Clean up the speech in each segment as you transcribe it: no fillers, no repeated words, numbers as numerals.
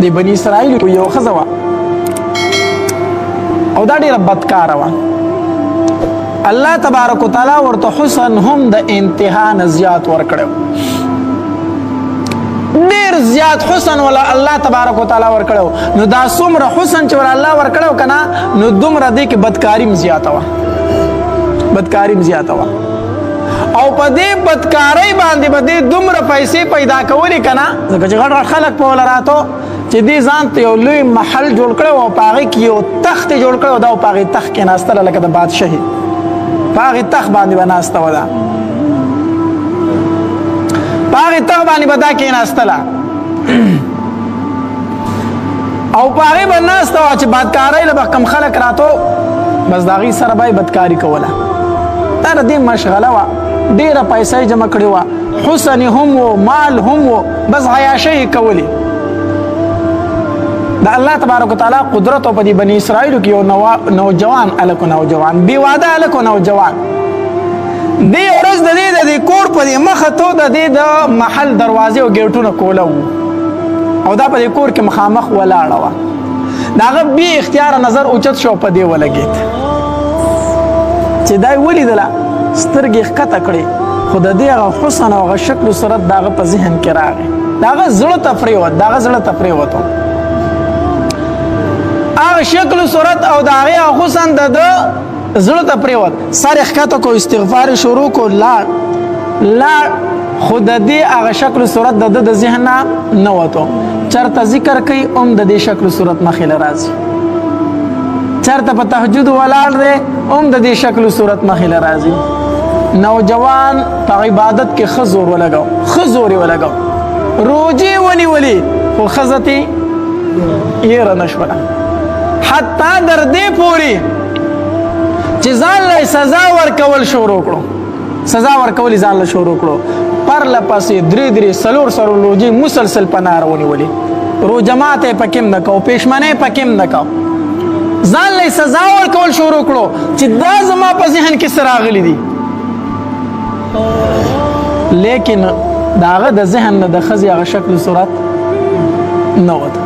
دې بني اسرائیل یو ښځه وه او دا ډېره بدکاره وه. الله تبارک وتعالی ورته حسن هم د انتها نه زیات ورکړی، ډېر زیات حسن ولا الله تبارک وتعالی ورکړی. نو دا څومره حسن چې ولا الله ورکړی که نه، نو دومره دې کې بدکاري م زیاته وه، بدکاري م زیاته وه. او په دې بدکارۍ باندې به دې دومره پیسې پیدا کولې که نه، ځکه چې غټ غټ خلک په وله راتو چې دې ځان ته یو لوی محل جوړ کړی و او په هغې کې یو تخت یې جوړ کړی و، دا په هغې تخت کې ناستله لکه د بادشاهي، په هغې تخت باندې به ناسته وه، دا په هغې تخت باندې به دا کېناستله او په هغې به ناسته وه چې بدکارۍ له به کوم خلک راتو، بس د هغې سره به یې بدکاري کوله. دا د دې مشغله وه، ډېره پیسه یې جمع کړې وه، حسن هم و، مال هم و، بس عیاشۍ یې کولې. د الله تبارک وتعالی قدرت او په دې بني اسرائیلو کې یو نوجوان هلک و نوجوان، بې واده هلک و نوجوان، دې ورځ د دې کور په دې مخه تو د دې د محل دروازې او ګیټونه کوله وو او دا په دې کور کې مخامخ ولاړه وه. د هغه بې اختیاره نظر اوچت شو په دې ولګېد چې دا یې ولیدله، سترګې ښکته کړې، خو د دې هغه حسن او هغه شکل و صورت د هغه په ذهن کې راغی، د هغه زړه ته پرېوت، د هغه زړه ته پرېوتو هغه شکل و صورت او د هغې هغه حسن د ده زړه ته پرېوت. سر یې ښکته کو، استغفار یې شروع کو، لاړ، خو د دې هغه شکل و صورت د ده د ذهن نه نه وتو. چېرته ذکر کوي هم د دې شکل و صورت مخې له راځي، چېرته په تهجد ولاړ دی هم د دې شکل و صورت مخې له راځي. نوجوان په عبادت کې ښه زور ولګو، ښه زور یې ولګو، روجې ونیولې خو ښځه تې یېره نه شوله، حتی در دې پورې چې ځان له سزا ورکول شروع کړو، سزا ورکول یې ځان له شروع کړو. پرله پسې 3 4 روجې مسلسل په ناره ونیولې، روژه ماته یې پکې م نه کو، پېشمنۍ پکې م نه کو، ځان له سزا ورکول شروع کړو چې دا زما په ذهن کې څه راغلي دي. لیکن د هغه د ذهن نه د ښځې هغه شکل صورت نه وته.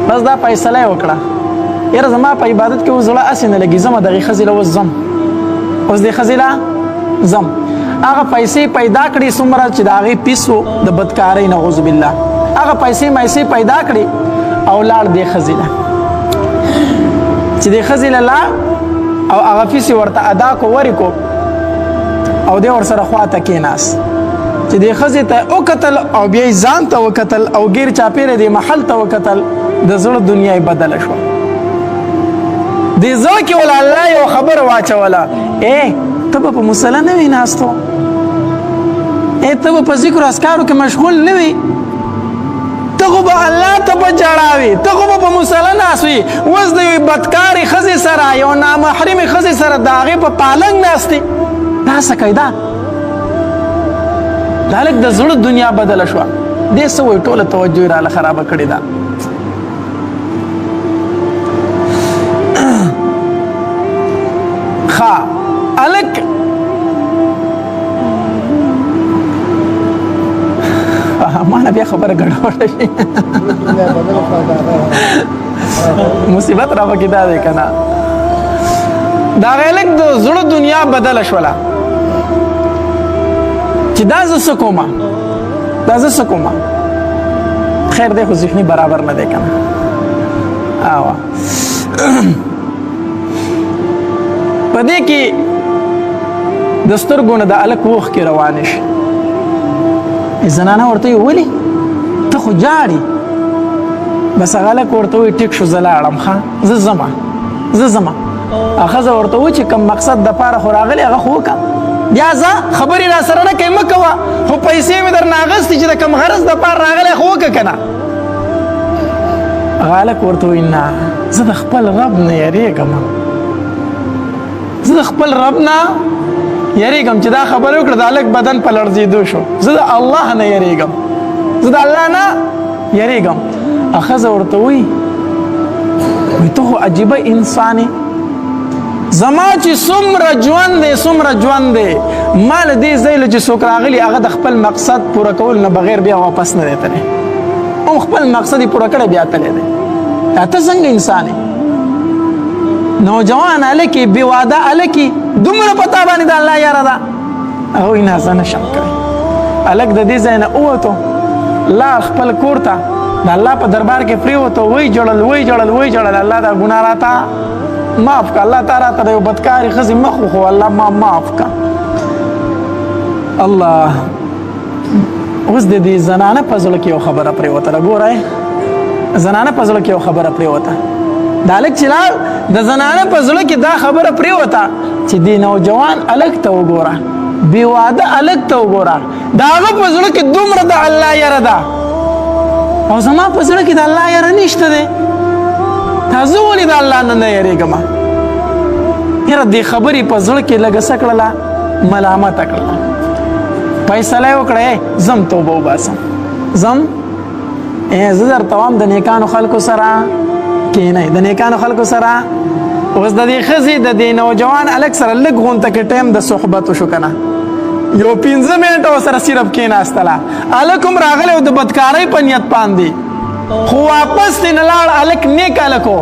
بس دا فیصله یې وکړه، یاره زما په عبادت کې اوس زړه هسې نه لګي، ځمه دغې ښځې له اوس ځم، اوس دې ښځې له ځم. هغه پیسې پیدا کړي څومره چې د هغې پیس و د بدکارۍ نعوذ بالله، هغه پیسې مایسې پیدا کړي او لاړ دې ښځې له، چې دې ښځې له لاړ او هغه فیس یې ورته ادا کو، ورې کو او دې ورسره خواته کېناست چې دې ښځې ته وکتل او بیا یې ځان ته وکتل او ګیر چاپېره دې محل ته وکتل، د زړه دنیا یې بدله شوه. دې زړه کې ولا الله یو خبره واچوله، ته به په مصله نه وي ناستو، ته به په ذکر اذکارو کې مشغول نه وي، ته خو به الله ته به جړاوي، ته خو به په مصله ناست وي، اوس د یوې بدکارې ښځې سره یو نامحرمې ښځې سره د هغې په پالنګ ناستې، دا څه کوي؟ دا هلک د زړه دنیا بدله شوه، دې څه وایي ټوله توجه یې راله خرابه کړې ده. ښه هلک مانا بیا خبره ګډوډه شي مصیبت را پکې دا دی که نه، د هغې هلک د زړه دنیا بدله شوله چې دا زه څه کومه، دا زه څه کومه. خیر دی خو ذهني برابر نه دی که نه. په دې کې د سترګو نه د هلک اوښکې روانې شي. زنانه ورته ویې ولې ته خو جاړې؟ بس هغه هلک ورته وایي ټیک شو زه لاړم، ښه زه ځمه زه ځمه. ښځه ورته وایي چې کوم مقصد دپاره خو راغلی هغه خو وکړه، بیا ځه خبرې را سره نه کوې مه کوه، خو پیسې مې درنه اخېستې چې د کوم غرض دپاره راغلی خو وکړه که نه. هغه هلک ورته وایي نه زه د خپل رب نه یېرېږم، زه د خپل رب نه یېرېږم چې دا خبرې وکړه. د هلک بدن په لړزېدو شو، زه د الله نه یېرېږم، زه د الله نه یېرېږم. ښځه ورته وایي ته خو عجیبه انسان یې، زما چې څومره ژوند دی څومره ژوند دی، ما له دې ځای له چې څوک راغلي هغه د خپل مقصد پوره کول نه بغیر بیا واپس نه دی تللی، هم خپل مقصد پوره کړی بیا تللی دی ته څنګه انسان یې نوجوان هلکې بې واده هلکې دومره په تا باندې د الله یاره ده هغوی نه زه نشم کړی هلک د دې ځای نه ووتو لاړ خپل کور ته د الله په دربار کې پرېوتو وی جوړل الله دا ګناه راته معاف که الله تا راته د یو بدکارې ښځې مخ وخو الله ما معاف که الله اوس د دې زنانه په زړه کې یو خبره پرېوتله ګورئ زنانه په زړه کې یو خبره پرېوته دا هلک چې لاړ د زنانه په زړه کې دا خبره پرېوته چې دې نوجوان هلک ته وګوره بې واده هلک ته وګوره د هغه په زړه کې دومره د الله یره ده او زما په زړه کې د الله یره نشته دی تا زه ولې د الله نه یریږم یاره دې خبرې په زړه کې لږه څه کړله ملامته کړله فیصله یې وکړه زم توبه وباسم زه درته وایم د نیکانو خلکو سره کښېنئ د نیکانو خلکو سره اوس د دې ښځې د دې نوجوان هلک سره لږ غونته کې ټایم د صحبت وشو که نه یو 15 منټه ورسره صرف کېناستله هلک هم راغلی او د بدکارۍ په نیت باندې خو واپس ترې نه لاړ هلک نیک هلک و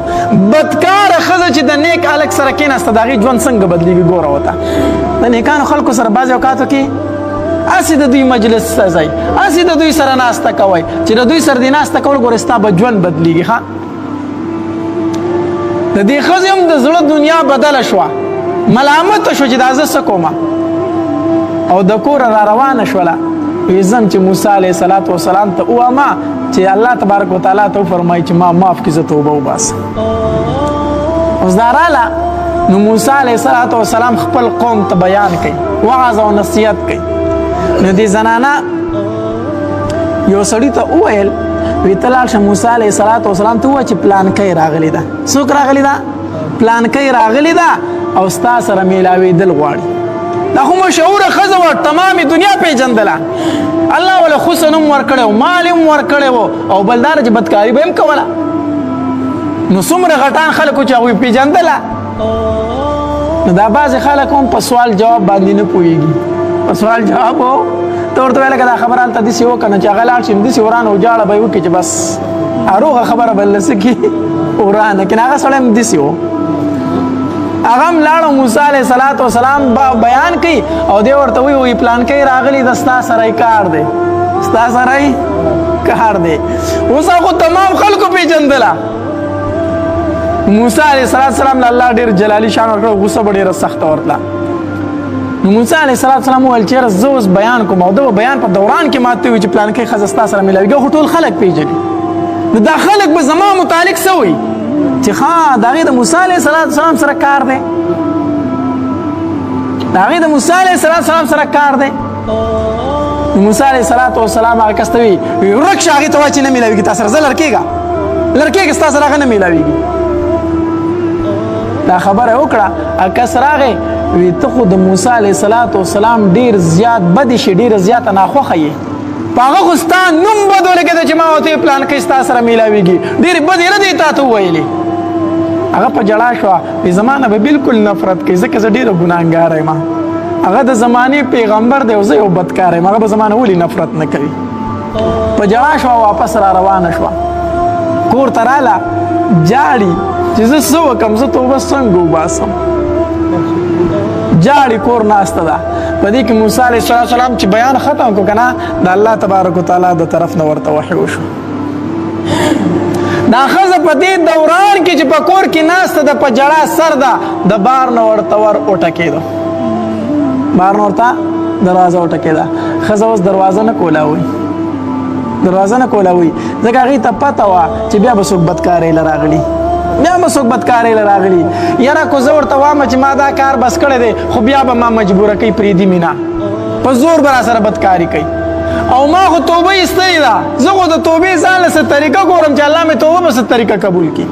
بدکاره ښځه چې د نیک هلک سره کېناسته د هغې ژوند څنګه بدلېږي ګوره ورته د نیکانو خلکو سره بعضې اوقاتو کې هسې د دوی مجلس ته ځئ هسې د دوی سره ناسته کوئ چې د دوی سره دې ناسته کول ګورې ستا به ژوند بدلېږي ښه د دې ښځې هم د زړه دنیا بدله شوه ملامته شو چې دا زه څه کومه او د کوره را روانه شوله وی ځم چې موسی علیه السلام ته ووامه چې الله تبارک وتعالی ته وفرمایي چې ما معاف کړي زه توبه وباسم اوس دا راله نو موسی علیه السلام خپل قوم ته بیان کوي وعظ او نصیحت کوي نو دې زنانه یو سړي ته وویل وی ته لاړ شه موسی علیه السلام ته ووایه چې پلانکۍ راغلې ده څوک راغلې ده پلانکۍ راغلې ده او ستا سره میلاوېدل غواړي دا خو مشهوره ښځه وه تمامې دنیا پېژندله الله وله حسن هم ورکړی و مال هم ورکړی و او بل دا چې بدکاري به هم کوله نو څومره غټان خلکو چې هغوی پېژندله نو دا بعضې خلک هم په سوال جواب باندې نه پوهېږي په سوال جواب و ته ورته ویل که دا خبره هلته داسې وکړه نو چې هغه لاړ شي نو داسې ورانه وجاړه به یې وکړي چې بس اروغه خبره به له څه کړي ورانه کړي هغه سړی هم داسې و هغه هم لاړو موسی علیه السلام بیان کوي او دی ورته وایي پلانکۍ راغلي د ستا سره یې کار دی ستا سره یې کار دی اوس هغو تمام خلکو پېژندله موسی علیه السلام له الله ډېر جلالي شان ورکړه غوسه به ډېره سخته ورتله نو موسی علیه السلام وویل چېرې زه اوس بیان کوم او د بیان په دوران کې ماته وي چې پلانکۍ ښځه ستا سره میلاوېږي خو ټول خلک پېژني نو دا خلک به زما متعلق څه وایي چې ښه د هغې د موسی علیه السلام سره کار دی د هغې د موسی علیه السلام سره کار دی موسی علیه السلام هغه کس ته وي ورک شه هغې ته وایه چې نه میلاوېږي تا سره زه لړکېږه ستا سره هغه نه میلاوېږي دا خبره یې وکړه هغه کس راغی وی ته خو د موسی علیه السلام ډېر زیات بدې شي ډېره زیاته ناخوښه یې په هغه خو ستا نوم بد ولګېده چې ما ورته یې پلانکۍ ستا سره میلاوېږي ډېرې بدې نه دی تا ته وویلې هغه په ژړا شوه وی زما نه به بلکل نفرت کوي ځکه زه ډېره ګناهګاره یم هغه د زمانې پیغمبر دی او زه یو بدکار یم هغه به زما نه ولې نفرت نه کوي په ژړا شوه واپس را روانه شوه کور ته راله جاړي چې زه څه وکړم زه توبه څنګه وباسم جاړي کور ناسته ده په دې کې موسی علیه السلام چې بیان ختم کړو که نه د الله تبارک وتعالی د طرف نه ورته وحی وشو دا ښځه په دې دوران کې چې په کور کې ناسته ده په جړا سر ده د بار نه ورته ور وټکېده بار نه ورته دروازه وټکېده ښځه اوس دروازه نه کولاوي ځکه هغې ته پته وه چې بیا به څوک بدکارۍ له راغلي یاره کو زه ورته وایم چې ما دا کار بس کړی دی خو بیا به ما مجبوره کوي پرېږدي مې نه په زور به راسره بدکاري کوي او ما خو توبه ایستلې ده زه خو د توبې ځان له څه طریقه ګورم چې الله مې توبه په څه طریقه قبول کړي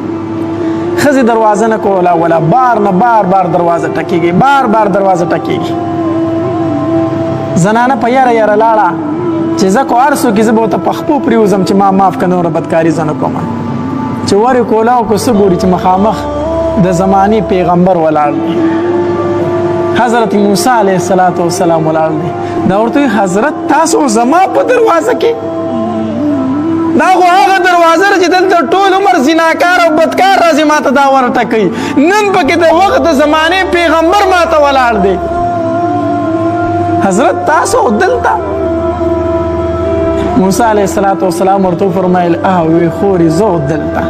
ښځې دروازه نه کوله ولا بار نه بار دروازه ټکېږي زنانه په یاره لاړه چې زه کو هر څوک زه به ورته په خپو پرېوځم چې ما معاف که نوره بدکاري زه نه کومه چې ورې کولاو کو څه ګوري چې مخامخ د زمانې پیغمبر ولاړ دی حضرت موسی علیه السلام ولاړ دی دا ورته وایي حضرت تاسو زما په دروازه کې دا خو هغه دروازه چې دلته ټول عمر زناکار او بدکار راځي ماته دا ورټکوي نن پکې د وخت د زمانې پیغمبر ماته ولاړ دی حضرت تاسو دلته موسی علیه السلام ورته فرمایل وی خورې زه دلته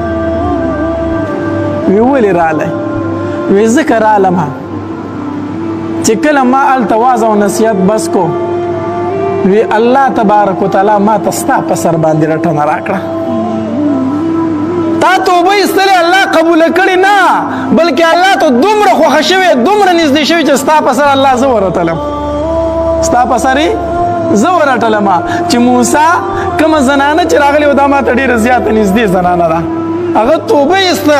وی ولې رالی وی ځکه رالم چې کله ما هلته واز او نصیحت بس کو وی الله تبارک وتعالی ما ته ستا په سر باندې رټنه راکړه تا توبه ایستلې الله قبوله کړې نه بلکې الله ته دومره خوښه شوې دومره نږدې شوې چې ستا په سر الله زه ورټلم ستا په سر یې زه ورټلم چې موسی کومه زنانه چې راغلې وه دا ما ته ډېره زیاته نږدې زنانه ده هغه توبه ایسته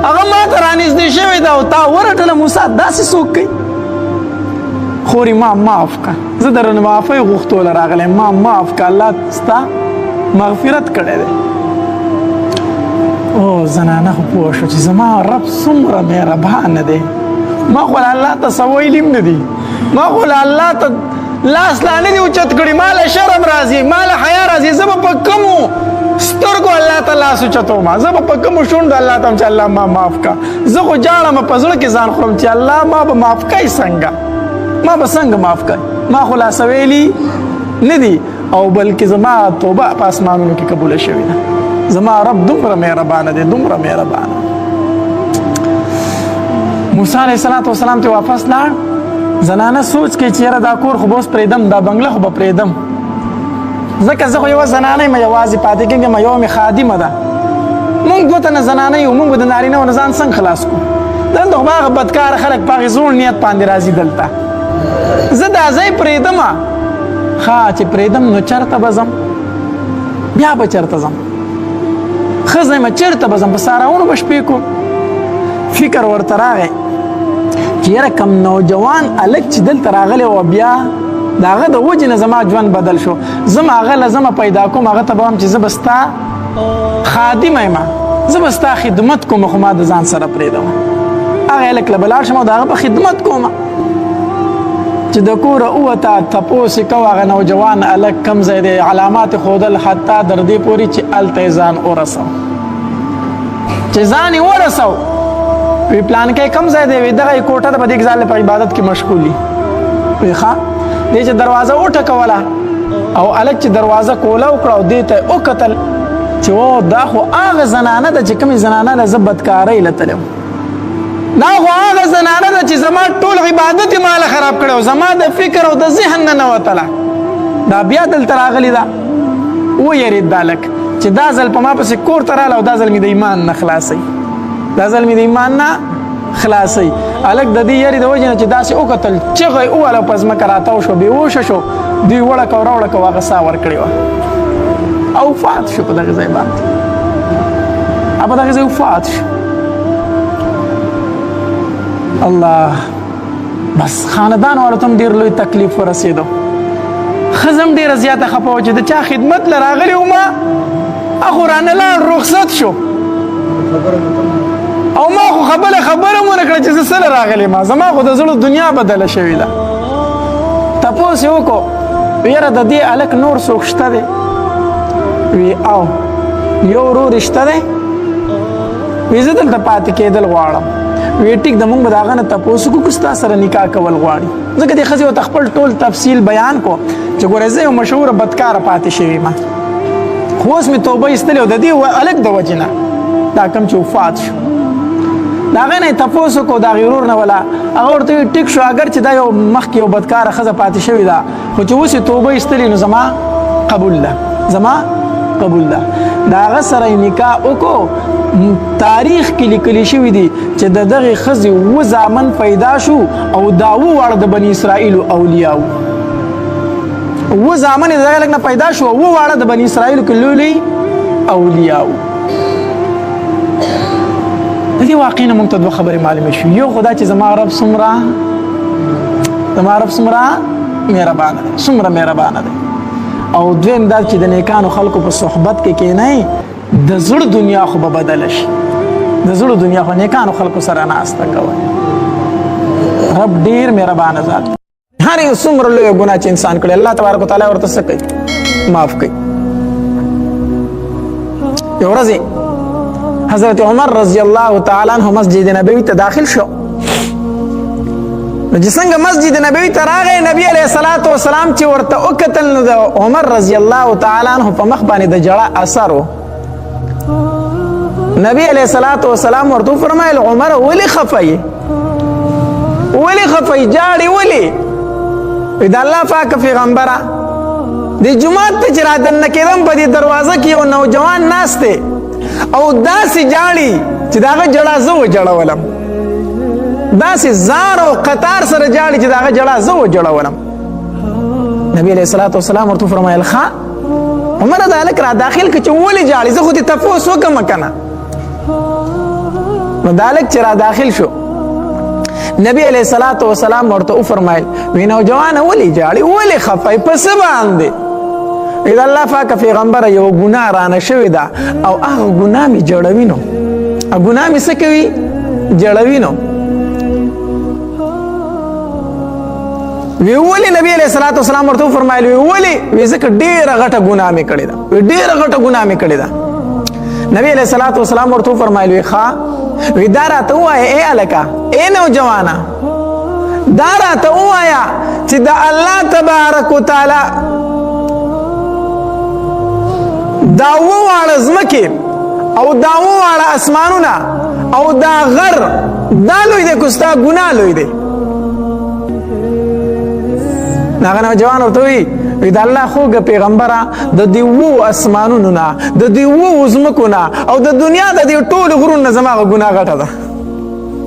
هغه ما ته رانږدې شوې ده او تا ورټله موسی داسې څوک کوي خورې ما معاف که زه درنه معافۍ غوښتوله راغلی ما معاف که الله ستا مغفرت کړی دی او زنانه خو پوه شو چې زما رب څومره مهربانه دی ما خو الله ته څه ویلي هم نه دي ما خو الله ته لاس لا نه دي اوچت کړي ما له شرم راځي ما له حیا راځي زه به په کومو سترګو الله ته لاس اوچتوم زه به په کومو شونډو الله ته چې الله ما معاف کا زه خو جاړم په زړه کې ځان خورم چې الله ما به معاف کوي څنګه ما به څنګه معاف کوي ما خو لا څه ویلي نه دي او بلکې زما توبه په اسمانونو کې قبوله شوې ده زما رب دومره مهربانه دی دومره مهربانه موسی علیه السلام ته واپس لاړ زنانه سوچ کې چې یاره دا کور خو به اوس پرېږدم دا بنګله خو به پرېږدم ځکه زه خو یوه زنانه یم یوازې پاتې کېږم یوه مې خادمه ده مونږ دوه تنه زنانه یو مونږ به د نارینهو نه ځان څنګه خلاص کړو دلته خو به هغه بدکاره خلک په هغې زوړ نیت باندې راځي دلته زه دا ځای پرېږدم ښه چې پرېږدم نو چېرته به ځم بیا به چېرته ځم ښه ځایمه چېرته به ځم په ساراونو به شپې کوم فکر ورته راغی چې یاره کم نوجوان هلک چې دلته راغلی و بیا د هغه د وجې نه زما ژوند بدل شو زه م هغه له زمه پیدا کوم هغه ته به وایم چې زه به ستا خادمه یم زه به ستا خدمت کوم خو ما د ځان سره پرېږدم هغه هلک له به لاړ شم او د هغه به خدمت کوم چې د کوره ووته تپوس یې کو هغه نوجوان هلک کوم ځای دی علامات یې ښودل حتی تر دې پورې چې هلته یې ځان ورسو چې ځان یې ورسو وی پلان کې کم ځای دی وی دغه کوټه د بدیک ځاله په عبادت کې مشغولي وی ښا دې چې دروازه وټکوله او الک چې دروازه کوله وکړه او دې ته وکتل چې و دا خو هغه زنانه ده چې کومې زنانه له زه بدکارۍ له تلم دا خو هغه زنانه ده چې زما ټول عبادت یې ماله خراب کړی او زما د فکر او د ذهن نه نوتله دا بیا دلته راغلې ده ویرېد دا هلک چې دا ځل په ما پسې کور ته راله او دا ځل مې د ایمان نه خلاصوي دا ځل مې د ایمان نه خلاصوي هلک د دې یاري د وجې نه چې داسې وکتل چغه یې ووهله په ځمکه راتاو شو بېهوشه شو دوی وړکه او راوړکه و هغه ساه ورکړې وه او وفات شو په دغه ځای باندې په دغه ځای وفات شو الله بس خاندان والو ته هم ډېر لوی تکلیف ورسېدو ښځه هم ډېره زیاته خفه وه چې د چا خدمت له راغلي ومه اخو رانه لاړ رخصت شو او ما خو خبره مونه کړه چې زه څه له راغلی ما زما خو د زړه دنیا بدله شوې ده تپوس یې وکړو یاره د دې هلک نور څوک شته دی وی او یو ورور یې شته دی وی زه دلته پاتې کېدل غواړم وی ټیک د مونږ به د هغه نه تپوس وکړو که ستا سره نکاح کول غواړي ځکه دې ښځې ورته خپل ټول تفصیل بیان کو چې ګوره زه یو مشهوره بدکاره پاتې شوې یم خو اوس مې توبه ایستلې او د دې هلک د وجې نه دا کوم چې وفات شو د هغې نه یې تپوس وکړو د هغې ورور نه وله هغه ورته وویل ټیک شو اګر چې دا یو مخکې یو بدکاره ښځه پاتې شوې ده خو چې اوس یې توبه ایستلې نو زما قبول ده زما قبول ده د هغه سره یې نکاح وکړو تاریخ کې لیکلی شوي دي چې د دغې ښځې اووه زامن پیدا شو او دا اووه واړه د بني اسرائیلو اولیاء وو اووه زامن یې د دغه هلک نه پیدا شو اووه واړه د بني اسرائیلو کې لوی اولیاء وو د دې واقع نه موږ ته دوه خبرې معلومې شوې یو خو دا چې زما رب څومره مهربانه دی څومره مهربانه دی او دویم دا چې د نیکانو خلکو په صحبت کې کېنئ د زړه دنیا خو به بدله شي د زړه دنیا خو نیکانو خلکو سره ناسته کوئ رب ډېر مهربانه ذات هر یو څومره لویه ګناه چې انسان کړی الله تبارک وتعالی ورته څه کوي معاف کوي یو ورځ حضرت عمر رضی الله تعالی عنہ مسجد نبوي ته داخل شو. نو چې څنګه مسجد نبوي ته راغی نبی علیه الصلاۃ والسلام چې ورته وکتل نو د عمر رضی الله تعالی عنہ په مخ باندې د جړه اثر و. نبی علیه الصلاۃ والسلام ورته فرمایل عمر ولې خفای جاړي ولې؟ د الله پاک پیغمبره د جمعات ته چې راتنه کېدم په دې دروازه کې یو نوجوان ناست دی او داسې جاړي چې داغه جړه زه وجړولم، داسې زار او قطار سره جاړي چې داغه جړه زه وجړولم. نبی علیه الصلاۃ والسلام ورته فرمایل ښه عمر دا هلک را داخل که چې ولې جاړي زه خو دې تپوس وکړم کنه. نو دا هلک چې را داخل شو نبی علیه الصلاۃ والسلام ورته وفرمایل وی نوجوانه ولې جاړي ولې خفای په څه باندې؟ د الله پاک پیغمبره یو ګناه رانه شوې ده او هغه ګناه مې جړوي نو ګناه مې څه کوي؟ جړوي نو. وی ولې نبی علیه الصلاۃ والسلام ورته وفرمایل وی ولې؟ وی ځکه ډېره غټه ګناه مې کړې ده، ډېره غټه ګناه مې کړې ده. نبی علیه الصلاۃ والسلام ورته وفرمایل وی ښه وی دا راته ووایه ای هلکه ای نوجوانه دا راته ووایه چې د الله تبارک وتعالی دا وواړه ځمکې او دا وواړه اسمانونه او دا غر دا لوی دی که ستا ګناه لوی دی؟ هغه نوجوان ورته وی د الله خوږه پیغمبره د دې اوو اسمانونو نه د دې اوو ځمکو نه او د دنیا د دې ټولو غرونو نه زما ګناه غټه ده،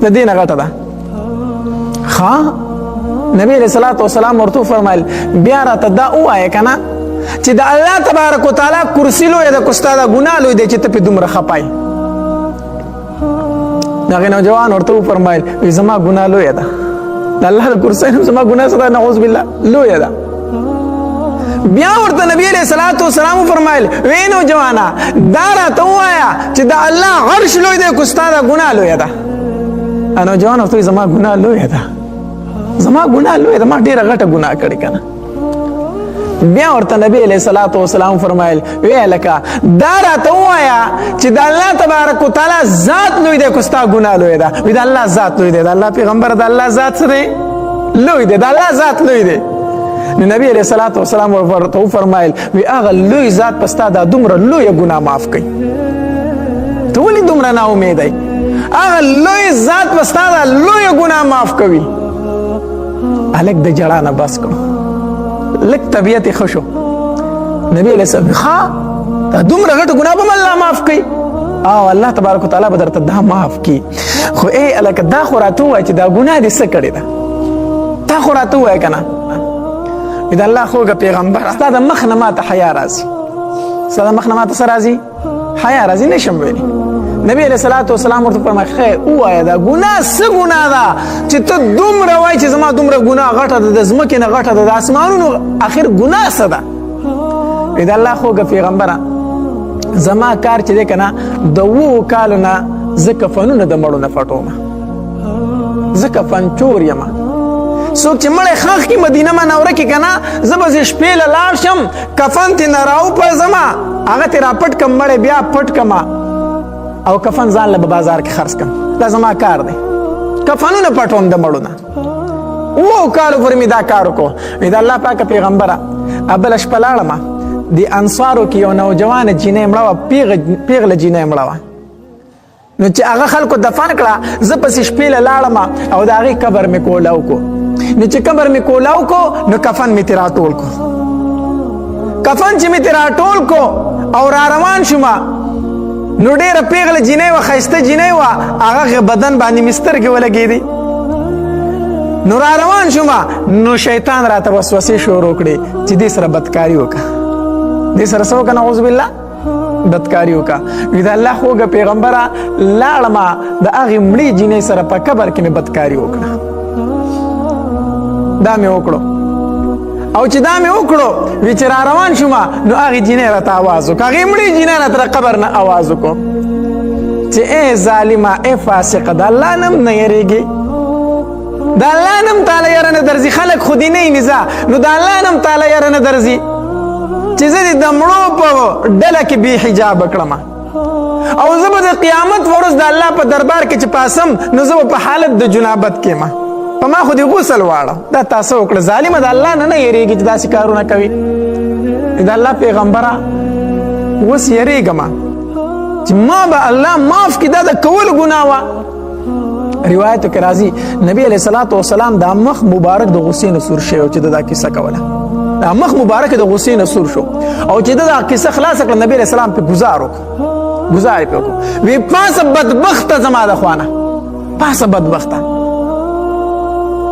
د دې نه غټه ده. ښه نبی علیه الصلاۃ والسلام ورته وفرمایل بیا راته دا ووایه که نه چې د الله تبارک وتعالی کرسي لویه ده که ستا دا ګناه لوی دی چې ته پې دومره خپای؟ هغې نوجوان ورته وفرمایل وی زما ګناه لویه ده، د الله د کرسۍ نه زما ګناه څه ده؟ نعوذ بالله لویه ده. بیا ورته نبی علیه الصلاۃ والسلام وفرمایل وی نوجوانه دا راته ووایه چې د الله عرش لوی دی که ستا دا ګناه لویه ده؟ نوجوان ورته وی زما ګناه لویه ده، زما ګناه لویه ده، ما ډېره غټه ګناه کړې که نه. بیا ورته نبی علیه الصلاۃ والسلام فرمایل وی هلکه دا راته ووایه چې د الله تبارک وتعالی ذات لوی دی که ستا ګناه لویه ده؟ وی د الله ذات لوی دی. د الله پیغمبره د الله ذات څه دی؟ لوی دی، د الله ذات لوی دی. نو نبی علیه الصلاۃ والسلام ورته وفرمایل وی هغه لوی ذات په ستا دا دومره لویه ګناه معاف کوي، ته ولې دومره ناامیدی؟ هغه لوی ذات په ستا دا لویه ګناه معاف کوي. هلک د جړا نه بس کړو، لږ طبیعت یې ښه شو. نبی علیه السلام ښه دا دومره غټه ګناه به م الله معاف کوي؟ او الله تبارک وتعالی به درته دا معاف کړي. خو ای هلکه دا خو راته ووایه چې دا ګناه دې څه کړې ده؟ تا خو راته ووایه که نه؟ د الله خوږه پیغمبره ستا د مخ نه ماته حیا راځي، ستا د مخ نه ماته څه راځي؟ حیا راځي، نشم ویلی. نبی علیه الصلاۃ والسلام ورته وفرمایل خیر ووایه دا ګناه څه ګناه ده چې ته دومره وایې چې زما دومره ګناه غټه ده، د ځمکې نه غټه ده، د اسمانونو آخر ګناه څه ده؟ د الله خوږه پیغمبره زما کار چې دی که نه د 7 کالو نه زه کفنونه د مړو نه پټوم، زه کفنچور یم. څوک چې مړی ښخ کړي مدینه منوره کې که نه زه به زه شپې له لاړ شم کفن ترې نه راوپرځمه هغه ترې راپټ کړم مړی بیا پټ کړمه او کفن ځان له به بازار کې خرڅ کړم. دا زما کار دی، کفنونه پټوم د مړو نه. 7 کالو پورې مې دا کار وکړو. د الله پاکه پیغمبره بله شپه لاړمه د انصارو کې یو نوجوانه جینۍ مړه وه، پیغله جینۍ مړه وه. نو چې هغه خلکو دفن کړه زه پسې شپې له لاړمه او د هغې قبر مې کولاو کو. نو چې قبر مې کولاو کو نو کفن مې ترې راټول کو. کفن چې مې ترې راټول کو او را روان شومه نو ډېره پیغله جینۍ وه، ښایسته جینۍ وه، هغه بدن باندې مې سترګې ولګېدې. نو را روان شومه نو شیطان راته وسوسې شروع کړې چې دې سره بدکاري وکړه، دې سره څه وکړه؟ نعوذ بالله بدکاري وکړه. وی د الله خوږه پیغمبره لاړمه د هغې مړې جینۍ سره په قبر کې مې بدکاري وکړه. دا مې وکړو او چې دا مې وکړو وی چې را روان شومه نو هغې جینۍ راته اواز وکړه، هغې مړې جینۍ راته د قبر نه اواز وکړو چې ای ظالمه ای فاسقه د الله نم نه یېرېږې؟ د الله نم تاله یره نه درځي؟ خلک خو دې نه یې نیزه نو د الله نم تاله یره نه درځي چې زه دې د مړو په ډله کې بې حجابه کړم؟ او زه به د قیامت ورځ د الله په دربار کې چې پاسم نو زه به په حالت د جنابت کې ما په ما خو دې غسل واړه دا تاسو وکړه ظالمه د الله نه یېرېږي چې داسې کارونه کوي د الله پیغمبره اوس یېرېږم چې ما به الله معاف کړي دا د کول ګناه وه روایتو کې راځي نبی علیه الصلاة والسلام دا مخ مبارک د غصې نه سور شوی او چې دا کیسه کوله دا مخ مبارک د غصې نه سور شو او چې دا کیسه خلاصه کړه نبی علیه السلام پې ګزار یې پې وکړو وی پاسه بدبخته زما د خوا نه پاسه بدبخته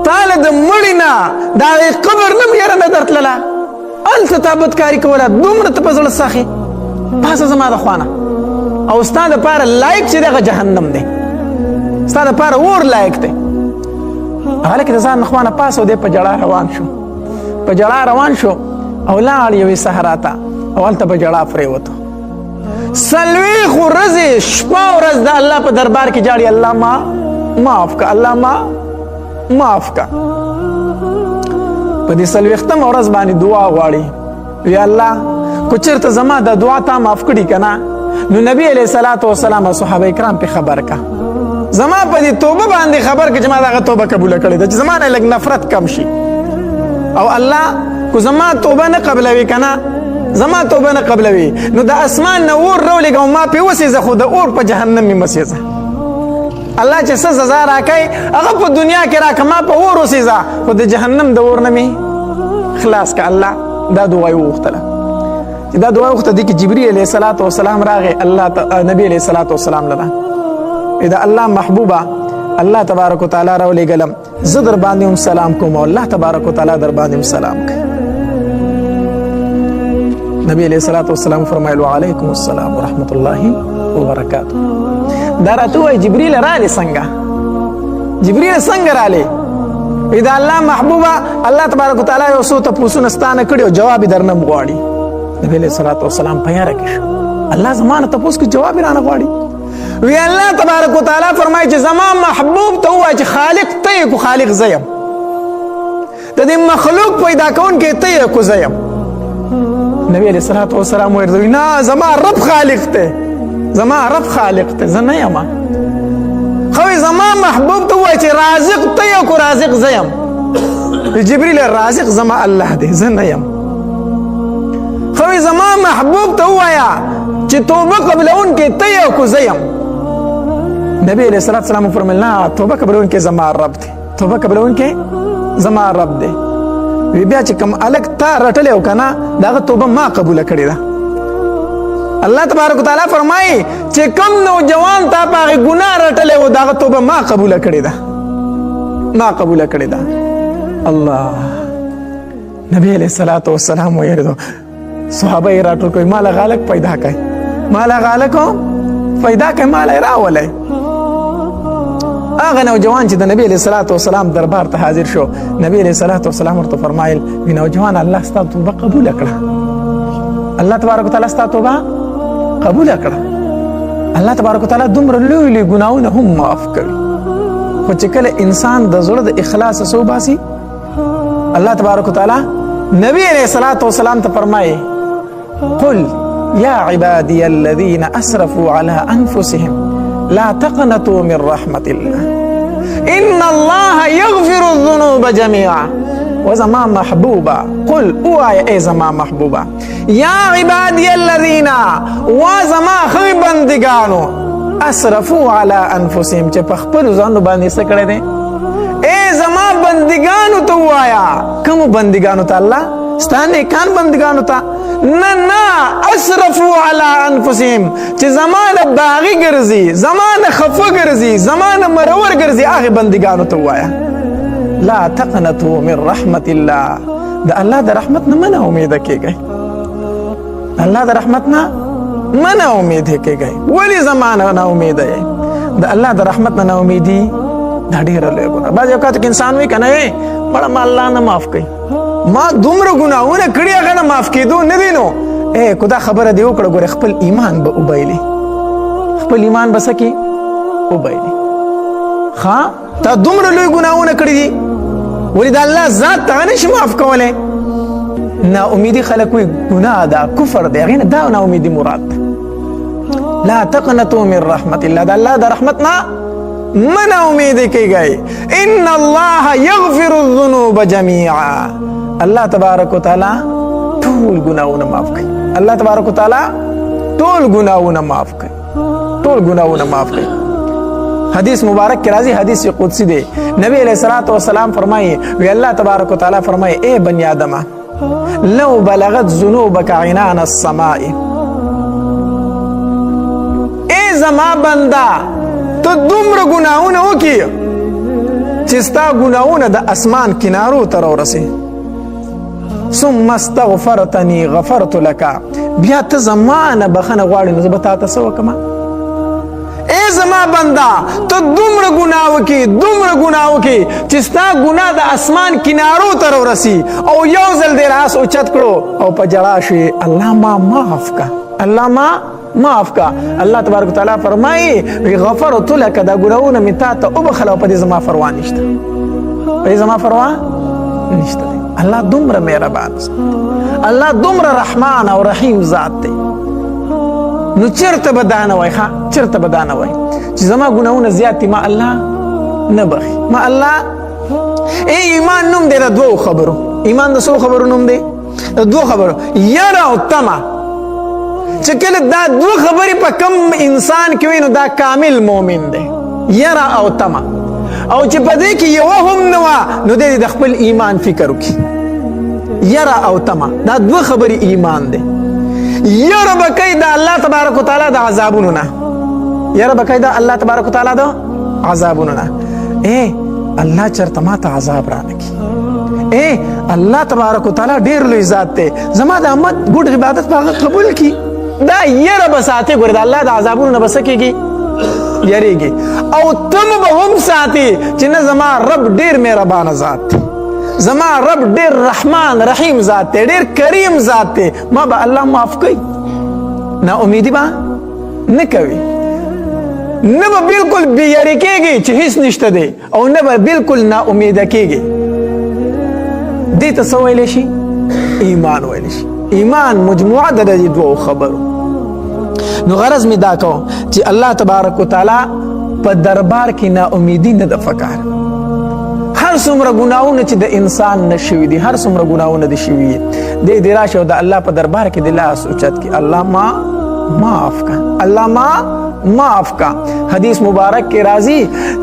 تاله د مړي نه د هغې قبر نه م یره نه درتلله هلته تا بدکاري کوله دومره ته په زړه سخې پاسه زما د خوا نه او ستا دپاره لایق چې دغه جهنم دی ستا دپاره اور لایق دی هلکې د ځان نه خوا نه پاس او دی په جړا روان شو او لاړ یوې صحرا ته او هلته په جړا پرېوتو 40 ورځې شپه ورځ د الله په دربار کې جاړي الله ما معاف که الله ما معاف که په دې 40 ورځ باندې دعا غواړي وی الله کو چېرته زما د دعا تا معاف کړي که نه نو نبی علیه الصلاة والسلام او صحابه کرام پې خبر که زما په دې توبه باندې خبر که چې ما دغه توبه قبوله کړې ده چې زما نه لږ نفرت کم شي او الله کو زما توبه نه قبلوي که نه زما توبه نه قبلوي نو د اسمان نه اور راولېږه او ما پې وسېځه خو د اور په جهنم مې مسېځه الله چې څه سزا راکوي هغه په دنیا کې راکړه ما په اور وسېځه خو د جهنم د اور نه مې خلاص که الله دا دعا یې وغوښتله چې دا دعا وغوښته دې کې جبري علیه الصلاة والسلام راغی نبي علیه الصلاة والسلام لره دا الله محبوبه الله تبارک وتعالی راولېږلم زه در باندې هم سلام کوم او الله تبارک وتعالی در باندې هم سلام کوي نبی علیه الصلاة والسلام فرمایل وعلیکم السلام ورحمت الله وبرکاته دا راته وایي جبریل رالی څنګه جبریل څنګه رالی دا الله محبوبه الله تبارک وتعالی یو څو تپوسونه ستانه کړي او جواب یې درنه غواړي نبی علیه الصلاة والسلام په یاره کې شو الله زما نه تپوس کې جواب یې رانه غواړي وی الله تبارک وتعالی فرمایي چې زما محبوب ته ووایه چې خالق ته یې کو خالق زه یم د دې مخلوق پیدا کوونکی ته یې کو زه یم نبی علیه الصلاة والسلام ورته وایي نه زما رب خالق ته زما رب خالق ته زه نه یم خو زما محبوب ته ووایه چې رازق ته یې کو رازق زه یم جبریل رازق زما الله دی زه نه یم خو زما محبوب ته ووایه چې توبه قبلونکی ته یې کو زه یم نبی علیہ الصلوۃ والسلام فرمایل نه توبه قبلونکی زما رب دی توبه قبلونکی زما رب دی وی بیا چې کوم الګ تا رټلې او کنه داغه توبه ما قبول کړې ده الله تبارک وتعالى فرمایي چې کوم نوجوان تا په ګناه رټلې او داغه توبه ما قبول کړې ده ما قبول کړې ده الله نبی علیہ الصلوۃ والسلام ویریدو صحابه یې راټول کوي مال غالک پیدا کوي مال غالکو پیدا کوي مال راولای هغه نوجوان چې د نبی علیہ الصلوۃ والسلام دربار ته حاضر شو نبی علیہ الصلوۃ والسلام ورته فرمایل وی نوجوان الله ستاسو توبه قبول کړه الله تبارک وتعالى ستاسو توبه قبول کړه الله تبارک وتعالى دومره لوی لوی ګناونه هم معاف کوي خو چې کله انسان د زړه د اخلاص سو باسي الله تبارک وتعالى نبی علیہ الصلوۃ والسلام ته فرمایي قل يا عبادي الذين أسرفوا على أنفسهم لا تقنطوا من رحمة الله إن الله يغفر الذنوب جميعا وزما محبوبا قل أي زما محبوبا يا عبادي الذين وزما خي بندگانو أسرفوا على أنفسهم چې په خپل ځان باندې څه کړی دی اے زما بندگانو ته وایا کوم بندگانو ته الله ستانه کان بندگانو ته نه اسرفوا على انفسهم چې زمانه باغی ګرځي زمانه خفه ګرځي زمانه مرور ګرځي هغه بندگانو ته وایا لا تقنطوا من رحمت الله د الله د رحمت نه منه امید کیږي الله د رحمت نه منه امید کیږي ولی زمانه نه امید دی د الله د رحمت نه امیدي دا ډیره لوی ګناه بعض اوقات کې انسان وی کنه مړه ما الله نه معاف کوي ما دومره ګناهونه کړي هغه نه معاف کېدو نه دي نو کو دا خبره دی وکړه ګوره خپل ایمان به وبایلي خپل ایمان به څه کې وبایلي ښه تا دومره لوی ګناهونه کړي دي ولې د الله ذات ته نشي معاف کولی نا امیدي خلک وایي ګناه ده کفر دی هغې نه دا نا امیدي مراد ده لا تقنطوا من رحمت الله، د الله د رحمت نه من امید کیږئ. ان الله یغفر الذنوب جميعا، الله تبارک وتعالی ټول ګناونه معاف کوي. الله تبارک وتعالی ټول ګناونه معاف کوي، ټول ګناونه معاف کوي. حدیث مبارک کی راضی، حدیث قدسی دے، نبی علیہ الصلوۃ والسلام فرمائے وی اللہ تبارک و تعالی فرمائے اے بنی آدم لو بلغت ذنوبک عنان السماء، اے زما بندہ تو دومره گناہونه وکي چې ستا گناہونه د اسمان کنارو ته راورسي. ثم استغفرتني غفرت لك، بیا ته زمانه بخنه غواړې نو زه به تا ته څه وکړم؟ اے زما بندا تو دومره ګناه وکي، دومره ګناه وکي چې ستا ګناه د اسمان کنارو ته راورسي او یو ځل دې لاس اوچت کړو او په ژړا شوې الله ما معاف کا، الله ما معاف کا. الله تبارک وتعالی فرمایي غفرت لك، دا ګناهونه مې تا ته وبخل او په دې زما پروا نشته، په دې زما پروا نشته. الله دومره مهربان، الله دومره رحمان او رحیم ذات دی. نو چرته به دا نه وای، ښه چرته به دا نه وای چې زما ګناهونه زیات دي ما الله نه بخي، ما الله. ایمان نوم دی د دوو خبرو، ایمان د څو خبرو نوم دی؟ د دوو خبرو، یره او تمه. چې کله دا دوه خبرې په کم انسان کې وي نو دا کامل مؤمن دی، یره او تمه. او چې په دې کې یوه هم نه وه نو دی د خپل ایمان فکر وکړي. یره او تمه دا دوه خبرې ایمان دی. یره به کوي د الله تبارک وتعالی د عذابونو نه، یره به کوي د الله تبارک وتعالی د عذابونو نه. الله چرته ما ته عذاب رانه کړي، الله تبارک وتعالی ډېر لوی ذات دی، زما د امت ګډ عبادت په هغه قبول کړي. دا یره به ساتي، ګوره د الله د عذابونو نه به څه کېږي؟ یریږي. او تم به هم ساتي چې نه زما رب ډېر مهربانه ذات دی، زما رب ډېر رحمان رحیم ذات دی، ډېر کریم ذات دی، ما به الله معاف کوي. نا امیدي به نه کوي، نه به بالکل بې یاري کېږي چې هیڅ نشته دی، او نه به بالکل نا امیده کېږي. دې ته څه ویلی شي؟ ایمان ویلی شي. ایمان مجموعه د دې دوو خبرو. نو غرض می دا کوم چې الله تبارک وتعالی په دربار کې نا امیدي نه د فکر. هر څومره ګناهونه چې د انسان نشوي دي، هر څومره ګناهونه دي شوي دي، دې راشه او د الله په دربار کې د لاس اوچت کې الله ما معاف کا، الله ما معاف کا. حدیث مبارک کې راځي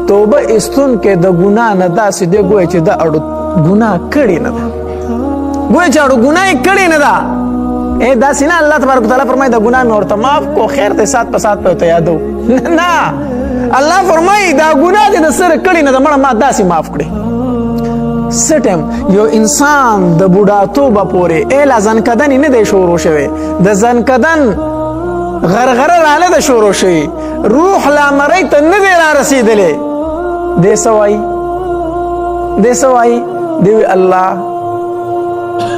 توبه استون کې د ګناه نه داسې دی ګویا چې د اړو ګناه کړې نه ده، ګویا چې اړو ګناه کړې نه ده. داسې نه الله تبارک وتعالی فرمایي د ګناه مې ورته معاف کو، خیر دی سات په سات په ورته یادو. نه الله فرمایي دا ګناه دې د سره کړې نه ده، مړه ما داسې معاف کړې. څه ټایم یو انسان د بوډاتوبه پورې لا ځنکدن نه دی شروع شوی، د ځنکدن غرغره راله ده شروع شوی، روح لا مرۍ ته نه دی را رسېدلی. دی څه وایي؟ دی څه وایي؟ دی وی الله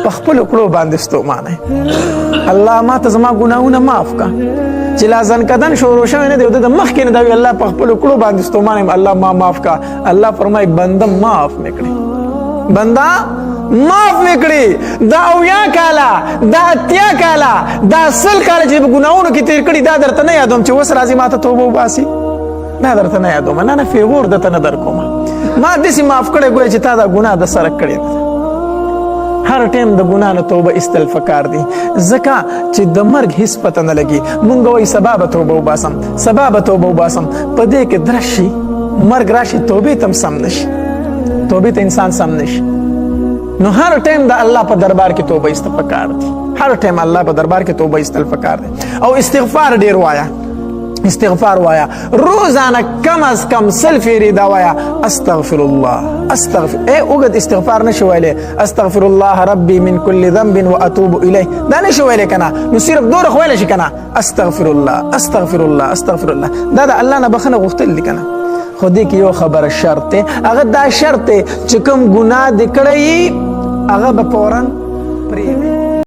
په خپلو کړو باندې ستومانه، الله ما ته زما ګناهونه معاف کا. چې لا ځنکدن شروع شوی نه دی او د مخکې نه دا وي الله په خپلو کړو باندې ستومانه یم، الله ما معاف کا. الله فرمایي بنده معاف مې کړې، بنده معاف مې کړې. دا 80 کاله، دا 80 کاله، دا 100 کاله چې په ګناهونو کې تېر کړي دا درته نه یادوم چې اوس راځي ما ته توبه وباسي، نه درته نه یادوم، نه فیغور درته نه در کوم. ما داسې معاف کړی ګویا چې تا دا ګناه د سره کړې ده. هر ټیم د ګناه نه توبه ایستل پکار دي، ځکه چې د مرګ هیڅ پته نه لګي. مونږ وایي سبا به توبه وباسم، سبا به توبه وباسم، په دې کې درس شي، مرګ راشي، توبې ته هم سم نشي، توبې ته انسان سم نشي. نو هر ټیم د الله په دربار کې توبه ایستل پکار دي، هر ټیم الله په دربار کې توبه ایستل پکار دي. او استغفار ډیر وایا، استغفار وایا، روزانه کم از کم 100 فیری دا وایا استغفر الله، استغفر. اوږد استغفار نشي ویلی، استغفر الله ربي من كل ذنب واتوب الیه، دا نشي ویلی کنه. نو صرف دوره ویلی شي کنه استغفر الله، استغفر الله، استغفر الله. دا د الله نه بخنه غوښتل دي کنه. خو دې کې یو خبره شرط دی، هغه دا شرط دی چې کوم ګناه دې کړی هغه به فوراً پرېږدي.